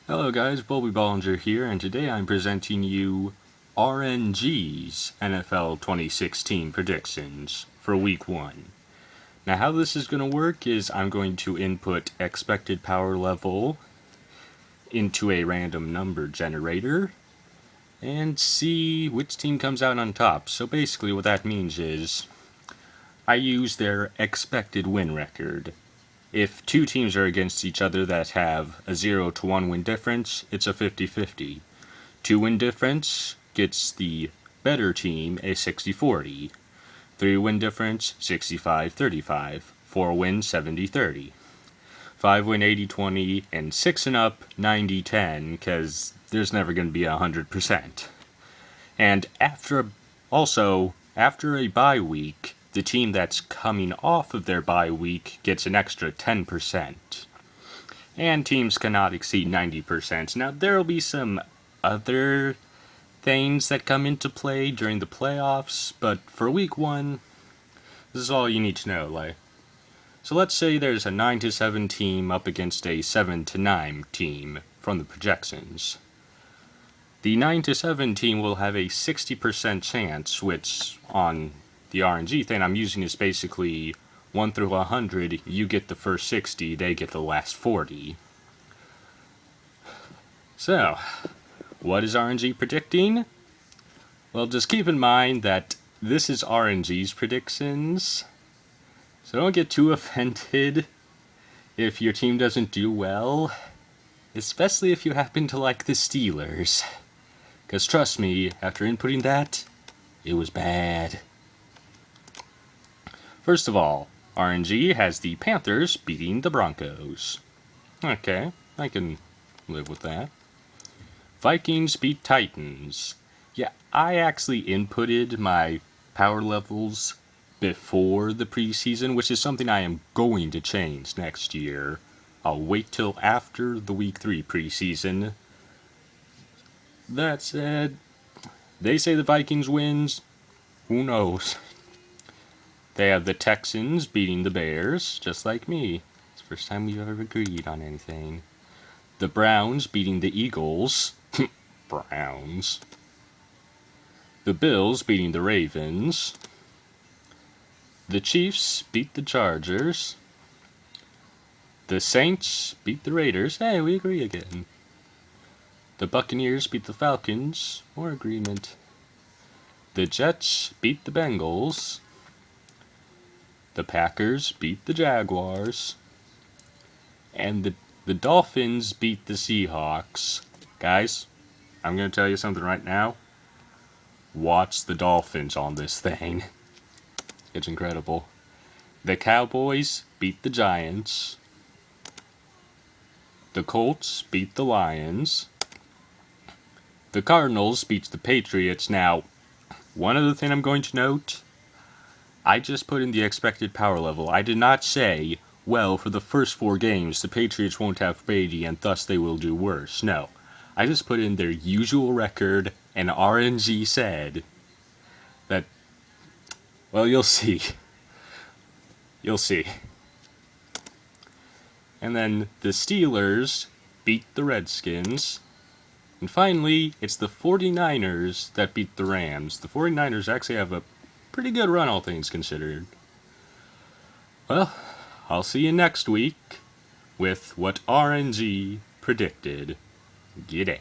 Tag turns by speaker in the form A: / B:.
A: Hello guys, Bobby Bollinger here, and today I'm presenting you RNG's NFL 2016 predictions for Week 1. Now how this is going to work is I'm going to input expected power level into a random number generator and see which team comes out on top. So basically what that means is I use their expected win record. If two teams are against each other that have a 0 to 1 win difference, it's a 50-50. 2 win difference gets the better team a 60-40. 3 win difference, 65-35. 4 win, 70-30. 5 win, 80-20. And 6 and up, 90-10, because there's never going to be 100%. And after a bye week, the team that's coming off of their bye week gets an extra 10%. And teams cannot exceed 90%. Now, there will be some other things that come into play during the playoffs, but for Week 1, this is all you need to know. So let's say there's a 9-7 team up against a 7-9 team from the projections. The 9-7 team will have a 60% chance, which on the RNG thing I'm using is basically 1 through 100, you get the first 60, they get the last 40. So, what is RNG predicting? Well, just keep in mind that this is RNG's predictions, so don't get too offended if your team doesn't do well, especially if you happen to like the Steelers. Because trust me, after inputting that, it was bad. First of all, RNG has the Panthers beating the Broncos. Okay, I can live with that. Vikings beat Titans. Yeah, I actually inputted my power levels before the preseason, which is something I am going to change next year. I'll wait till after the Week 3 preseason. That said, they say the Vikings wins. Who knows? They have the Texans beating the Bears, just like me. It's the first time we've ever agreed on anything. The Browns beating the Eagles. Browns. The Bills beating the Ravens. The Chiefs beat the Chargers. The Saints beat the Raiders. Hey, we agree again. The Buccaneers beat the Falcons. More agreement. The Jets beat the Bengals. The Packers beat the Jaguars. And the Dolphins beat the Seahawks. Guys, I'm going to tell you something right now. Watch the Dolphins on this thing. It's incredible. The Cowboys beat the Giants. The Colts beat the Lions. The Cardinals beat the Patriots. Now, one other thing I'm going to note. I just put in the expected power level. I did not say, well, for the first 4 games, the Patriots won't have Brady and thus they will do worse. No. I just put in their usual record, and RNG said that, well, you'll see. You'll see. And then the Steelers beat the Redskins. And finally, it's the 49ers that beat the Rams. The 49ers actually have a pretty good run, all things considered. Well, I'll see you next week with what RNG predicted. G'day.